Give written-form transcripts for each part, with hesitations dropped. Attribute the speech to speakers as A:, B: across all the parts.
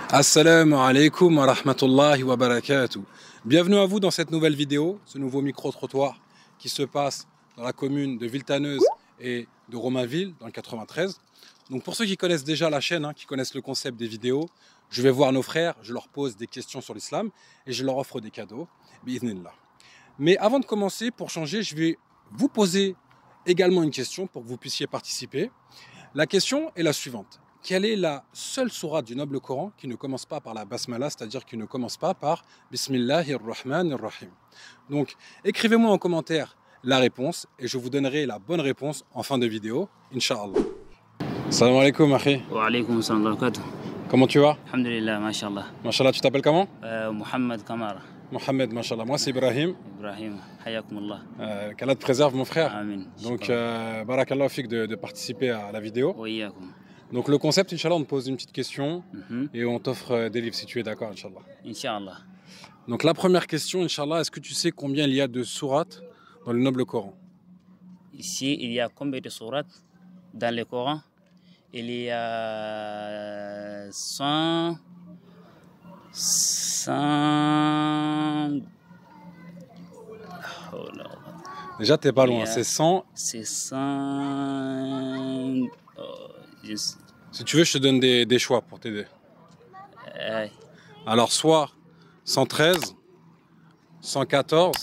A: Assalamu alaikum wa rahmatullahi wa barakatuh. Bienvenue à vous dans cette nouvelle vidéo, ce nouveau micro-trottoir qui se passe dans la commune de Villetaneuse et de Romainville dans le 93. Donc pour ceux qui connaissent déjà la chaîne, qui connaissent le concept des vidéos, je vais voir nos frères, je leur pose des questions sur l'islam et je leur offre des cadeaux. Bi'idhnillah. Mais avant de commencer, pour changer, je vais vous poser également une question pour que vous puissiez participer. La question est la suivante. Quelle est la seule sourate du noble Coran qui ne commence pas par la basmala, c'est-à-dire qui ne commence pas par Bismillahir-Rahmanir-Rahim? Donc, écrivez-moi en commentaire la réponse et je vous donnerai la bonne réponse en fin de vidéo, Inch'Allah. Salam alaikum, akhi.
B: Wa alaykum salam wa barakatuh.
A: Comment tu vas?
B: Alhamdulillah, mashallah.
A: Mashallah, tu t'appelles comment?
B: Mohamed Kamara.
A: Mohamed, mashallah. Moi, c'est Ibrahim.
B: Ibrahim, hayakumullah.
A: Qu'Allah te préserve, mon frère.
B: Amin.
A: Donc, barakallah fik de participer à la vidéo.
B: Wa iyyakum.
A: Donc le concept, Inch'Allah, on te pose une petite question et on t'offre des livres si tu es d'accord, Inch'Allah.
B: Inch'Allah.
A: Donc la première question, Inch'Allah, est-ce que tu sais combien il y a de sourates dans le noble Coran?
B: Ici, il y a combien de sourates dans le Coran? Il y a 100... Oh là.
A: Déjà, t'es pas loin, c'est 100.
B: C'est 100...
A: Si tu veux, je te donne des choix pour t'aider. Alors, soit 113, 114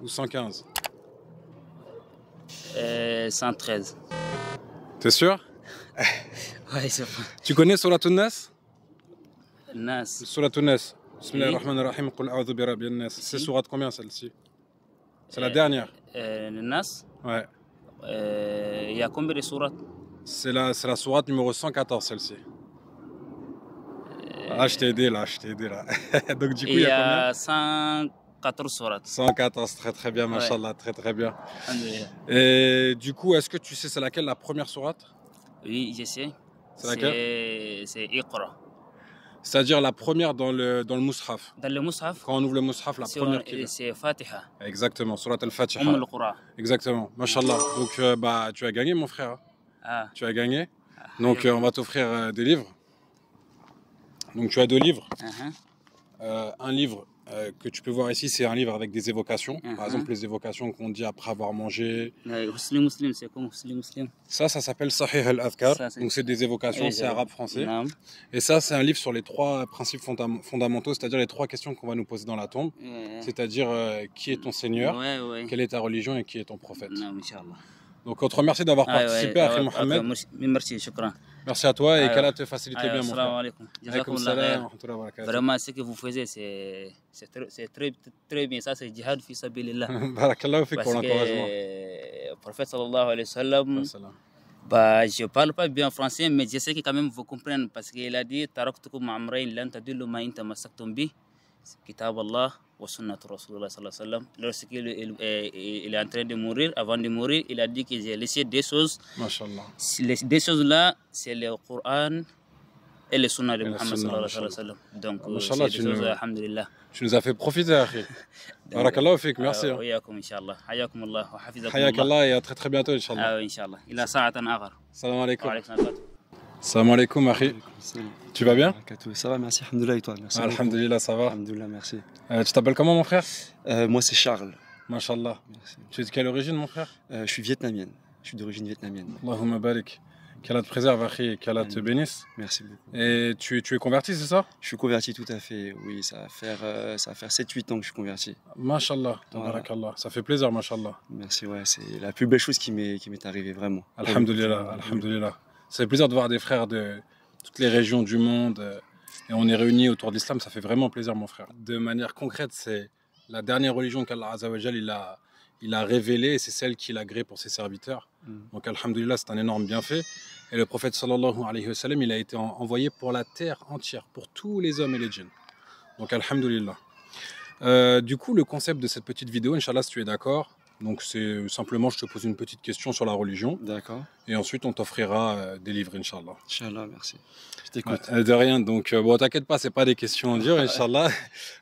A: ou 115.
B: 113.
A: T'es sûr?
B: Ouais, c'est vrai.
A: Tu connais Suratun Nas?
B: Nas.
A: Suratun Nas. Bismillahirrahmanirrahim. Qul a'udhu bi rabbin nas. C'est sourate combien celle-ci? C'est la dernière.
B: Nas?
A: Ouais.
B: Il y a combien de sourates?
A: C'est la sourate numéro 114, celle-ci. Ah, je t'ai aidé là. Donc du coup, il y a combien?
B: 114 sourates.
A: 114, très bien, mashallah, très bien. Et du coup, est-ce que tu sais c'est laquelle la première sourate?
B: Oui, je sais.
A: C'est laquelle?
B: C'est Iqra.
A: C'est-à-dire la première dans le Mus'haf.
B: Dans le Mus'haf?
A: Quand on ouvre le Mus'haf, la première qui est.
B: C'est Fatiha.
A: Exactement, surat al-Fatiha.
B: Al-Qura.
A: Exactement, mashallah. Donc tu as gagné, mon frère.
B: Ah.
A: Tu as gagné. Donc on va t'offrir des livres. Donc tu as 2 livres. Un livre que tu peux voir ici, c'est un livre avec des évocations. Par exemple, les évocations qu'on dit après avoir mangé.
B: Muslim, c'est comme Muslim.
A: Ça s'appelle Sahih al-Adhkar. Donc c'est des évocations, c'est arabe-français. Et ça, c'est un livre sur les 3 principes fondamentaux, c'est-à-dire les 3 questions qu'on va nous poser dans la tombe. C'est-à-dire qui est ton Seigneur, quelle est ta religion et qui est ton prophète. Donc, on te remercie d'avoir participé à Mohamed.
B: Merci, shukran.
A: Merci à toi et qu'Allah te facilite bien, mon frère.
B: Vraiment, ce que vous faisiez, c'est très bien. Ça, c'est jihad fi sabilillah.
A: Barakallahu fik pour l'encouragement.
B: Le prophète sallallahu alayhi wa sallam, je ne parle pas bien français, mais je sais que quand même vous comprenez parce qu'il a dit taraktukum amrayn lan tadillu ma in tamassaktum bi kitab Allah wa sunnat Rasulullah sallallahu alayhi wa sallam. Lorsqu'il est en train de mourir, avant de mourir, il a dit que j'ai laissé 2 choses. Mashallah. Les 2 choses-là, c'est le Coran et le Sunnah de Muhammad sallallahu alayhi wa sallam. Donc, c'est des choses, alhamdulillah.
A: Tu nous as fait profiter, akhi. Barakallahu fik, merci.
B: Hayakum, Inch'Allah. Hayakum Allah wa hafizakum
A: Allah. Hayakallah et à très bientôt, Inch'Allah.
B: Inch'Allah. Ila sa'atan aghar.
A: Salam alaikum. Salam alaikum, akhi. Tu vas bien?
C: Ça va, merci. Alhamdoulilah, et toi? Merci.
A: Alhamdoulilah, ça va.
C: Alhamdoulilah, merci.
A: Tu t'appelles comment, mon frère?
C: Moi, c'est Charles.
A: Mashallah. Tu es de quelle origine, mon frère?
C: Je suis vietnamienne. Je suis d'origine vietnamienne.
A: Allahumma barik. Qu'Allah te préserve, akhi, et qu'Allah te bénisse.
C: Merci beaucoup.
A: Et tu es converti, c'est ça?
C: Je suis converti, tout à fait. Oui, ça va faire 7-8 ans que je suis converti.
A: Mashallah, tabarakallah. Ça fait plaisir, mashallah.
C: Merci, ouais. C'est la plus belle chose qui m'est arrivée, vraiment.
A: Alhamdulillah, alhamdulillah. Ça fait plaisir de voir des frères de toutes les régions du monde. Et on est réunis autour de l'islam, ça fait vraiment plaisir, mon frère. De manière concrète, c'est la dernière religion qu'Allah Azza wa Jal, il a révélée et c'est celle qu'il a agréée pour ses serviteurs. Donc, alhamdulillah, c'est un énorme bienfait. Et le prophète sallallahu alayhi wa sallam, il a été envoyé pour la terre entière, pour tous les hommes et les djinns. Donc, alhamdulillah. Du coup, le concept de cette petite vidéo, Inch'Allah, si tu es d'accord, donc c'est simplement, je te pose une petite question sur la religion.
C: D'accord.
A: Et ensuite, on t'offrira des livres, Inch'Allah.
C: Inch'Allah, merci. Je t'écoute.
A: De rien. Donc, bon, t'inquiète pas, c'est pas des questions dures, Inch'Allah.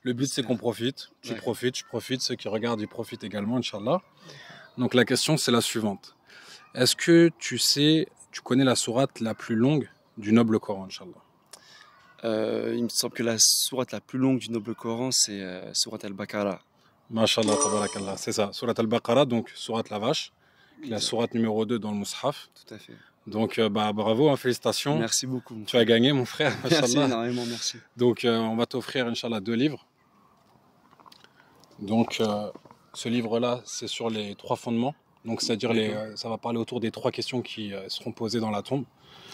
A: Le but, c'est qu'on profite. Tu profites, je profite. Ceux qui regardent, ils profitent également, Inch'Allah. Donc, la question, c'est la suivante. Est-ce que tu connais la sourate la plus longue du noble Coran, Inch'Allah?
C: Il me semble que la sourate la plus longue du Noble Coran, c'est sourate Al-Baqarah.
A: Mashallah, tabarakallah. C'est ça, sourate Al-Baqarah, donc sourate la vache, qui est la sourate numéro 2 dans le Mus'haf.
C: Tout à fait.
A: Donc bravo, hein, félicitations.
C: Merci beaucoup.
A: Tu as gagné, mon frère.
C: Merci énormément, merci.
A: Donc on va t'offrir, Inch'Allah, 2 livres. Donc ce livre-là, c'est sur les 3 fondements. Donc c'est-à-dire ça va parler autour des 3 questions qui seront posées dans la tombe.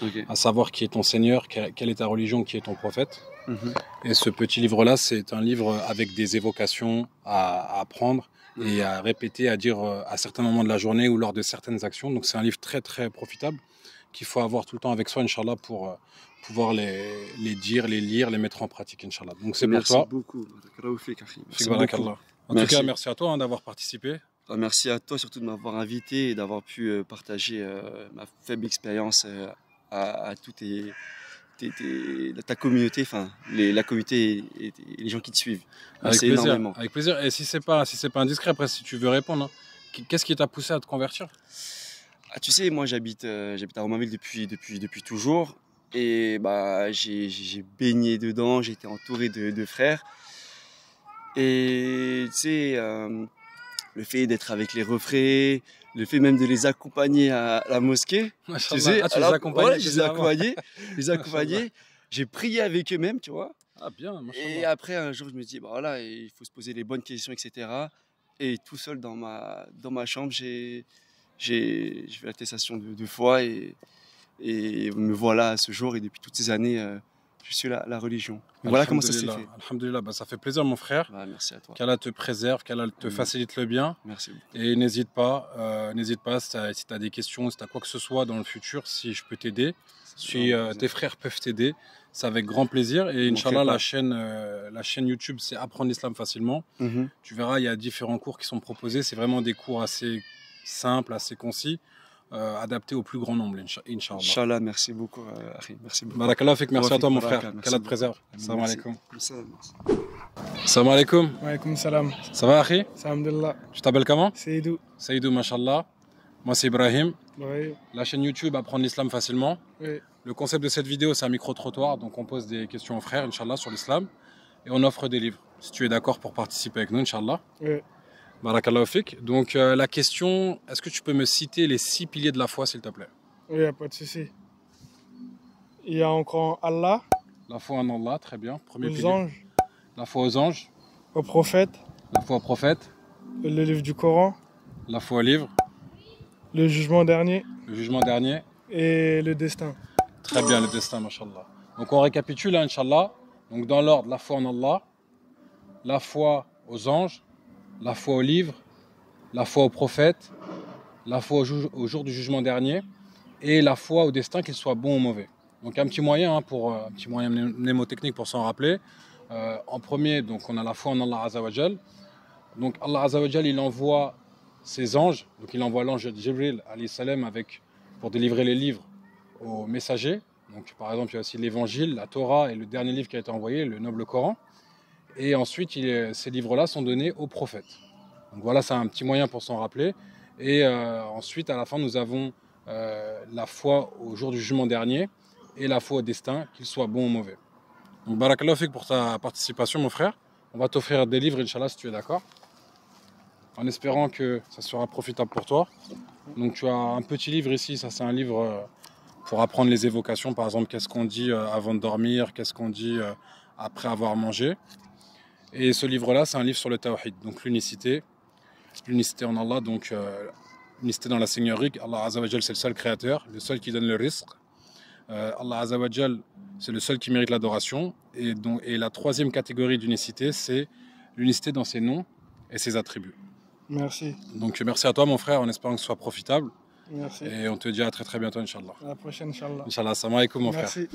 C: Okay.
A: À savoir qui est ton Seigneur, quelle est ta religion, qui est ton prophète. Et ce petit livre-là, c'est un livre avec des évocations à apprendre et à répéter, à dire à certains moments de la journée ou lors de certaines actions. Donc c'est un livre très très profitable qu'il faut avoir tout le temps avec soi, Inch'Allah, pour pouvoir les dire, les lire, les mettre en pratique, Inch'Allah. Donc c'est pour toi.
C: Merci beaucoup. Merci beaucoup.
A: En tout cas, merci à toi hein, d'avoir participé.
C: Merci à toi surtout de m'avoir invité et d'avoir pu partager ma faible expérience à toute ta communauté, enfin la communauté et les gens qui te suivent. Merci énormément.
A: Avec plaisir. Et si c'est pas indiscret, après si tu veux répondre, hein, qu'est-ce qui t'a poussé à te convertir?
C: Tu sais, moi j'habite à Romainville depuis toujours et j'ai baigné dedans, j'ai été entouré de frères et tu sais le fait d'être avec les refraits, le fait même de les accompagner à la mosquée. Tu sais, je les accompagnais. J'ai prié avec eux-mêmes, tu vois.
A: Ah bien,
C: et après, un jour, je me dis, voilà, il faut se poser les bonnes questions, etc. Et tout seul dans ma chambre, j'ai fait l'attestation de foi et me voilà à ce jour. Et depuis toutes ces années, je suis la religion. Voilà comment ça s'est fait.
A: Alhamdulillah, ça fait plaisir mon frère.
C: Merci à toi.
A: Qu'Allah te préserve, qu'Allah te facilite le bien.
C: Merci beaucoup.
A: Et n'hésite pas si tu as des questions, si tu as quoi que ce soit dans le futur, si je peux t'aider, si tes frères peuvent t'aider, c'est avec grand plaisir. Et Inch'Allah, la chaîne YouTube, c'est Apprendre l'Islam facilement. Tu verras, il y a différents cours qui sont proposés. C'est vraiment des cours assez simples, assez concis. Adapté au plus grand nombre, Inch'Allah.
C: Inch'Allah, merci beaucoup, Akhi. Merci beaucoup.
A: Barakallah fik, merci à toi, mon frère. Qu'Allah te préserve. Salam alaikum. Salam alaikum.
D: Wa alaikum salam.
A: Ça va, Akhi?
D: Alhamdulillah.
A: Tu t'appelles comment?
D: Seydou.
A: Seydou, mashallah. Moi, c'est Ibrahim.
D: Oui.
A: La chaîne YouTube Apprendre l'Islam facilement.
D: Oui.
A: Le concept de cette vidéo, c'est un micro-trottoir. Donc, on pose des questions aux frères, Inch'Allah, sur l'islam. Et on offre des livres. Si tu es d'accord pour participer avec nous, Inch'Allah.
D: Oui.
A: Barakallahu fik. Donc la question, est-ce que tu peux me citer les 6 piliers de la foi, s'il te plaît?
D: Oui, il n'y a pas de souci. Il y a encore Allah.
A: La foi en Allah, très bien. Premier pilier.
D: Aux anges.
A: La foi aux anges.
D: Aux prophètes.
A: La foi aux prophètes.
D: Le livre du Coran.
A: La foi au livre.
D: Le jugement dernier.
A: Le jugement dernier.
D: Et le destin.
A: Très bien, le destin, mashallah. Donc on récapitule, hein, Inch'Allah. Donc dans l'ordre, la foi en Allah, la foi aux anges, la foi au livre, la foi au prophète, la foi au jour du jugement dernier et la foi au destin, qu'il soit bon ou mauvais. Donc un petit moyen, un petit moyen mnémotechnique pour s'en rappeler. En premier, donc on a la foi en Allah Azzawajal. Donc Allah Azzawajal, il envoie ses anges, donc il envoie l'ange Jibril alayhi salam pour délivrer les livres aux messagers. Donc par exemple, il y a aussi l'évangile, la Torah et le dernier livre qui a été envoyé, le noble Coran. Et ensuite, ces livres-là sont donnés aux prophètes. Donc voilà, c'est un petit moyen pour s'en rappeler. Et ensuite, à la fin, nous avons la foi au jour du jugement dernier et la foi au destin, qu'il soit bon ou mauvais. Donc barakallahu fik pour ta participation, mon frère. On va t'offrir des livres, Inch'Allah, si tu es d'accord. En espérant que ça sera profitable pour toi. Donc tu as un petit livre ici, ça c'est un livre pour apprendre les évocations. Par exemple, qu'est-ce qu'on dit avant de dormir, qu'est-ce qu'on dit après avoir mangé. Et ce livre-là, c'est un livre sur le tawhid, donc l'unicité en Allah, donc l'unicité dans la seigneurie. Allah Azzawajal, c'est le seul créateur, le seul qui donne le rizq. Allah Azzawajal, c'est le seul qui mérite l'adoration. Et la troisième catégorie d'unicité, c'est l'unicité dans ses noms et ses attributs.
D: Merci.
A: Donc merci à toi, mon frère, en espérant que ce soit profitable.
D: Merci.
A: Et on te dit à très très bientôt, Inch'Allah.
D: À la prochaine, Inch'Allah.
A: Inch'Allah, assalamu alaikum, mon frère.
D: Merci.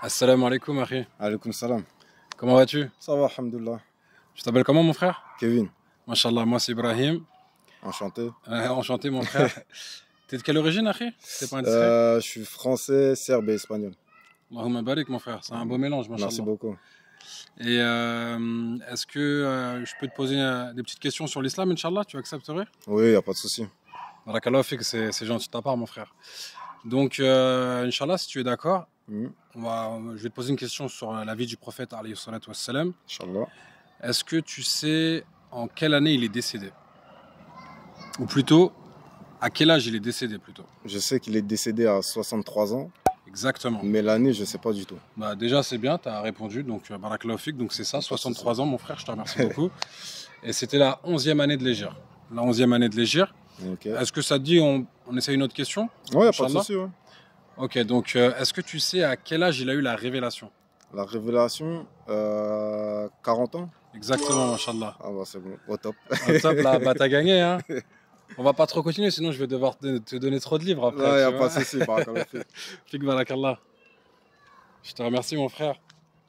A: Assalamu alaikum, akhi.
E: Alaikum salam.
A: Comment vas-tu?
E: Ça va, alhamdoulilah.
A: Tu t'appelles comment, mon frère?
E: Kevin.
A: Mashallah, moi c'est Ibrahim.
E: Enchanté.
A: Enchanté, mon frère. T'es de quelle origine, akhi? C'est pas indiscret?
E: Je suis français, serbe et espagnol.
A: Allahumma barik, mon frère. C'est un beau mélange, mashallah.
E: Merci beaucoup.
A: Et est-ce que je peux te poser des petites questions sur l'islam, Inch'Allah? Tu accepterais?
E: Oui, il n'y a pas de souci.
A: Barakallahu fik, c'est gentil de ta part, mon frère. Donc, Inch'Allah, si tu es d'accord, Je vais te poser une question sur la vie du prophète, alayhi salatu wassalam.
E: Inch'Allah.
A: Est-ce que tu sais en quelle année il est décédé? Ou plutôt, à quel âge il est décédé plutôt?
E: Je sais qu'il est décédé à 63 ans,
A: Exactement.
E: mais l'année, je ne sais pas du tout.
A: Bah, déjà, c'est bien, tu as répondu. Donc, barakallahu fik, donc c'est ça, 63 ans, mon frère, je te remercie beaucoup. Et c'était la 11e année de l'Hégire. La 11e année de l'Hégire.
E: Ok.
A: Est-ce que ça te dit, on essaie une autre question?
E: Ouais, pas de
A: Inch'Allah.
E: souci. Ouais.
A: Ok, donc est-ce que tu sais à quel âge il a eu la révélation?
E: La révélation, 40 ans.
A: Exactement, machallah.
E: Ah bah c'est bon, au top.
A: Au top, là, bah t'as gagné, hein. On va pas trop continuer, sinon je vais devoir te donner trop de livres après.
E: Ouais, y a
A: tu
E: pas
A: vois.
E: de souci, barakallah fik.
A: Fik barakallah. Je te remercie, mon frère.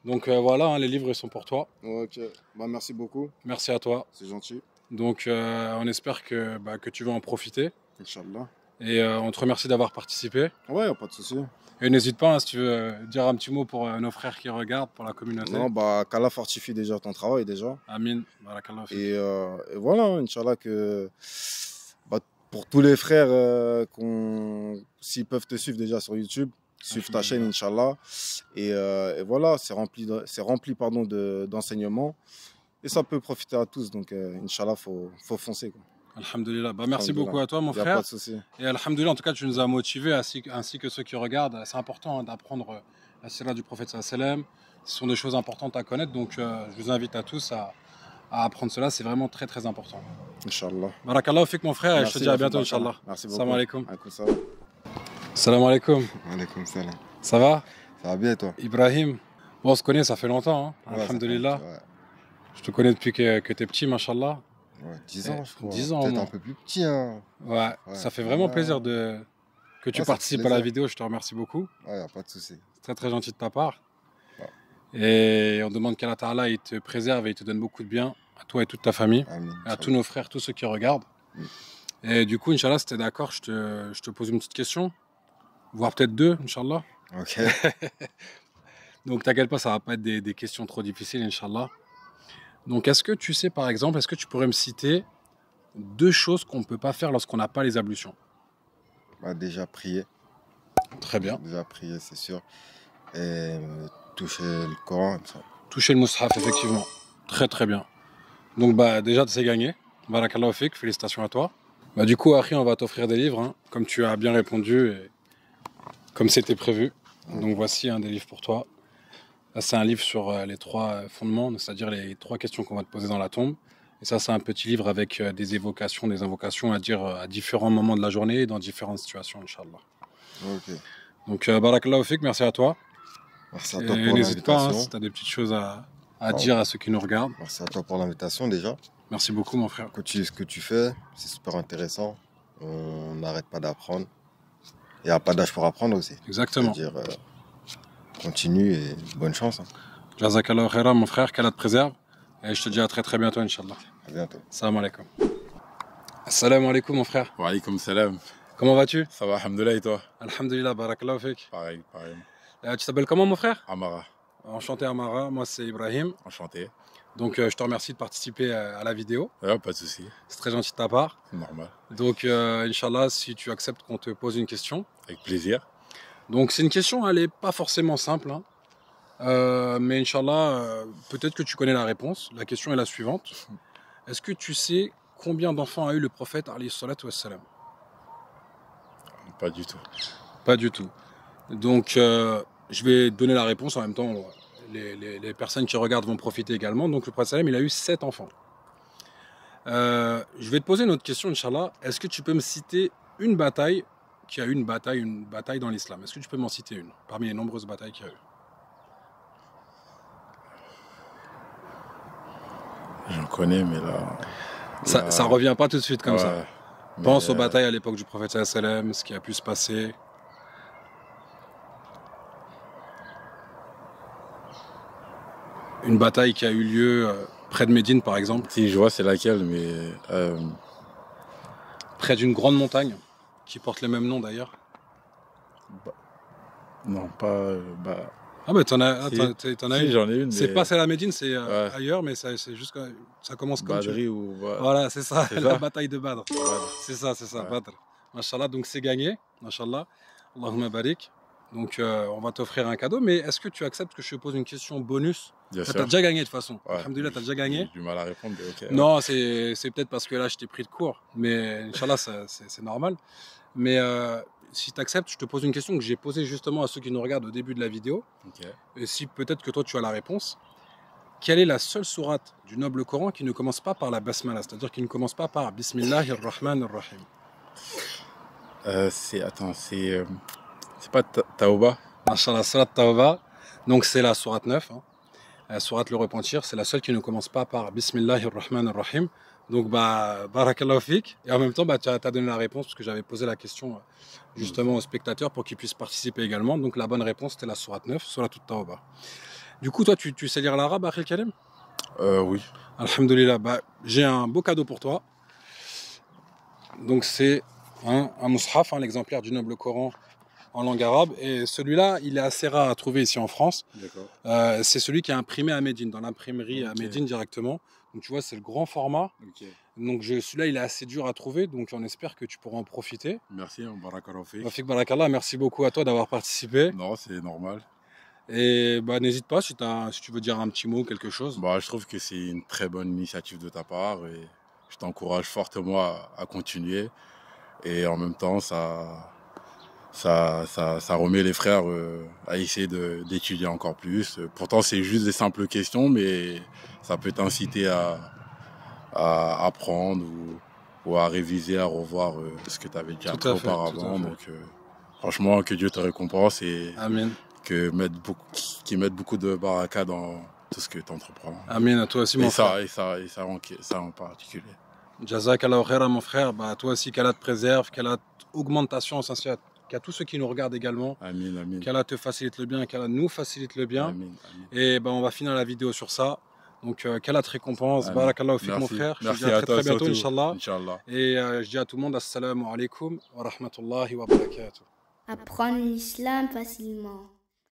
A: Donc voilà, hein, les livres ils sont pour toi.
E: Ok, bah merci beaucoup,
A: Merci à toi.
E: c'est gentil.
A: Donc on espère que tu vas en profiter.
E: Inch'Allah.
A: Et on te remercie d'avoir participé.
E: Ouais, y a pas de souci.
A: Et n'hésite pas, hein, si tu veux dire un petit mot pour nos frères qui regardent, pour la communauté.
E: Non, bah qu'Allah fortifie déjà ton travail déjà.
A: Amin. Barakallah fik.
E: Et voilà, Inch'Allah que bah, pour tous les frères s'ils peuvent te suivre déjà sur YouTube, suivre ta chaîne Inch'Allah. Et voilà, c'est rempli pardon, d'enseignements. Et ça peut profiter à tous. Donc Inch'Allah, faut foncer, quoi.
A: Alhamdulillah. Bah, merci
E: Alhamdulillah.
A: beaucoup à toi, mon
E: Y a
A: frère.
E: pas de souci.
A: Et Alhamdulillah, en tout cas, tu nous as motivés, ainsi que ceux qui regardent. C'est important, hein, d'apprendre la sira du prophète sallam. Ce sont des choses importantes à connaître. Donc, je vous invite à tous à apprendre cela. C'est vraiment très, très important.
E: Inch'Allah.
A: Barakallah fik, mon frère. Et je
E: Merci,
A: te dis à bientôt,
E: Barakallah.
A: Inch'Allah.
E: Merci beaucoup.
A: Salam alaikum.
E: Alaikum salam.
A: Salam alaikum.
F: Alaikum salam.
A: Ça va?
F: Ça va bien et toi?
A: Ibrahim. Bon, on se connaît, ça fait longtemps. Hein.
F: Ouais, ça
A: Alhamdulillah.
F: fait un
A: Je te connais depuis que tu es petit, mashallah.
F: petit, ouais, 10 ans, je crois.
A: 10 ans, au
F: Peut-être
A: moins.
F: un peu plus petit. Hein.
A: Ouais,
F: Ouais.
A: ça fait vraiment
F: Ouais.
A: plaisir que tu
F: Ouais, ça fait
A: participes à la
F: plaisir.
A: vidéo. Je te remercie beaucoup.
F: Ouais, y a pas de souci.
A: C'est très très gentil de ta part.
F: Ouais.
A: Et on demande qu'Allah Ta'ala il te préserve et il te donne beaucoup de bien à toi et toute ta famille,
F: Amin.
A: à tous nos frères, tous ceux qui regardent. Et du coup, Inch'Allah, si t'es d'accord, je te pose une petite question, voire peut-être deux, Inch'Allah.
F: Ok.
A: Donc t'inquiète pas, ça va pas être des questions trop difficiles, Inch'Allah. Donc est-ce que tu sais, par exemple, est-ce que tu pourrais me citer deux choses qu'on ne peut pas faire lorsqu'on n'a pas les ablutions?
F: Bah, déjà prier.
A: Très bien.
F: Déjà prier, c'est sûr. Et toucher le Coran. Ça.
A: Toucher le mushaf, effectivement. Très très bien. Donc bah déjà c'est gagné. Barakallahu fik, félicitations à toi. Bah du coup Akhi, on va t'offrir des livres, hein, comme tu as bien répondu et comme c'était prévu. Donc voici un des livres pour toi. Là c'est un livre sur les trois fondements, c'est-à-dire les trois questions qu'on va te poser dans la tombe. Et ça c'est un petit livre avec des évocations, des invocations à dire à différents moments de la journée et dans différentes situations, Inch'Allah.
F: Ok.
A: Donc barakallahu fik, merci à toi.
F: Merci à
A: Et
F: toi pour
A: n'hésite pas, hein,
F: l'invitation.
A: si tu as des petites choses à dire à ceux qui nous regardent.
F: Merci à toi pour l'invitation déjà.
A: Merci beaucoup mon frère.
F: Continue ce que tu fais, c'est super intéressant. On n'arrête pas d'apprendre. Il n'y a pas d'âge pour apprendre aussi.
A: Exactement.
F: C'est-à-dire, continue et bonne chance. Hein.
A: Jazakallah khaira, mon frère, qu'Allah te préserve. Et je te dis à très très bientôt, Inch'Allah.
F: À bientôt.
A: Salam alaikum. Assalamu alaikum, mon frère.
G: Wa alaykoum salam.
A: Comment vas-tu?
G: Ça va, alhamdoulilah, et toi?
A: Alhamdulillah, barakallahu fik.
G: Pareil, pareil.
A: Tu t'appelles comment, mon frère?
G: Amara,
A: Enchanté, Amara. Moi, c'est Ibrahim.
G: enchanté.
A: Donc, je te remercie de participer à la vidéo.
G: Ouais, pas de souci,
A: C'est très gentil de ta part.
G: c'est normal.
A: Donc, Inch'Allah, si tu acceptes qu'on te pose une question.
G: Avec plaisir.
A: Donc, c'est une question, elle n'est pas forcément simple, hein. Mais Inch'Allah, peut-être que tu connais la réponse. La question est la suivante. Est-ce que tu sais combien d'enfants a eu le prophète alayhi salatu wassalam?
G: Pas du tout.
A: Pas du tout. Donc, je vais donner la réponse en même temps. Les personnes qui regardent vont profiter également. Donc, le prophète sallam, il a eu 7 enfants. Je vais te poser une autre question, Inch'Allah. Est-ce que tu peux me citer une bataille qui a eu une bataille dans l'islam? Est-ce que tu peux m'en citer une parmi les nombreuses batailles qu'il y a eu?
G: J'en connais, mais là.
A: Ça revient pas tout de suite comme ça.
G: Ouais, mais,
A: Pense aux batailles à l'époque du prophète sallam, ce qui a pu se passer. Une bataille qui a eu lieu près de Médine, par exemple,
G: Si, je vois c'est laquelle, mais.
A: près d'une grande montagne qui porte les mêmes noms d'ailleurs.
G: Non, pas.
A: Ah bah t'en as,
G: Si.
A: t'en as
G: Si,
A: une.
G: j'en ai une.
A: C'est
G: mais
A: pas celle à Médine, c'est
G: Ouais.
A: ailleurs, mais c'est juste que ça commence comme tu veux.
G: Badri ou.
A: Voilà, c'est ça,
G: C'est
A: la
G: ça
A: bataille de Badr. C'est ça,
G: Ouais.
A: Badr. Mashallah, donc c'est gagné. Mashallah. Allahumma barik. Donc on va t'offrir un cadeau, mais est-ce que tu acceptes que je te pose une question bonus?
G: Bien
A: Tu
G: sûr.
A: as déjà gagné de toute façon.
G: Ouais.
A: Alhamdoulilah, tu as déjà gagné.
G: J'ai du mal à répondre, mais ok.
A: Non, c'est peut-être parce que là, je t'ai pris de court. Mais Inch'Allah, c'est normal. Mais si tu acceptes, je te pose une question que j'ai posée justement à ceux qui nous regardent au début de la vidéo.
G: Ok.
A: Et si peut-être que toi, tu as la réponse. Quelle est la seule sourate du noble Coran qui ne commence pas par la basmala, c'est-à-dire qui ne commence pas par Bismillahir-Rahmanir-Rahim?
G: Attends, c'est pas Taouba?
A: Masha'Allah, sourate Tawbah. Donc c'est la sourate 9. La sourate Le Repentir, c'est la seule qui ne commence pas par Bismillahir-Rahmanir-Rahim. Donc barakallahu fik. Et en même temps, tu as donné la réponse parce que j'avais posé la question justement aux spectateurs pour qu'ils puissent participer également. Donc la bonne réponse, c'était la sourate 9, sourate Tawbah. Du coup, toi, tu sais lire l'arabe, Akhil Karim?
G: Oui.
A: Alhamdoulilah, j'ai un beau cadeau pour toi. Donc c'est un mushaf, l'exemplaire du noble Coran en langue arabe. Et celui-là, il est assez rare à trouver ici en France.
G: D'accord.
A: C'est celui qui est imprimé à Médine, dans l'imprimerie à Médine directement. Donc tu vois, c'est le grand format.
G: Ok.
A: Donc celui-là, il est assez dur à trouver. Donc on espère que tu pourras en profiter.
G: Merci, barakallahu fik.
A: Rafik Barakallah, merci beaucoup à toi d'avoir participé.
G: Non, c'est normal.
A: Et n'hésite pas si tu veux dire un petit mot, quelque chose.
G: Je trouve que c'est une très bonne initiative de ta part et je t'encourage fortement à continuer. Et en même temps, ça remet les frères à essayer d'étudier encore plus. Pourtant, c'est juste des simples questions, mais ça peut t'inciter à apprendre ou à réviser, à revoir ce que tu avais déjà appris auparavant. Donc, franchement, que Dieu te récompense et
A: Amen.
G: Qu'ils mettent beaucoup de baraka dans tout ce que tu entreprends.
A: Amen, à toi aussi, mon frère.
G: Et ça en particulier.
A: Jazakallahu khairan, mon frère. Toi aussi, qu'Allah te préserve, qu'Allah augmente ta science, ainsi qu'à tous ceux qui nous regardent également.
G: Amin, amin.
A: Qu'Allah te facilite le bien, qu'Allah nous facilite le bien.
G: Amin, amin.
A: Et on va finir la vidéo sur ça. Donc, qu'Allah te récompense. Barakallahu fik, mon frère.
G: Merci
A: je te dis
G: à
A: très,
G: toi,
A: très bientôt,
G: surtout.
A: Inch'Allah. Et je dis à tout le monde, assalamu alaikum wa rahmatullahi wa barakatuh.
H: Apprendre l'islam facilement.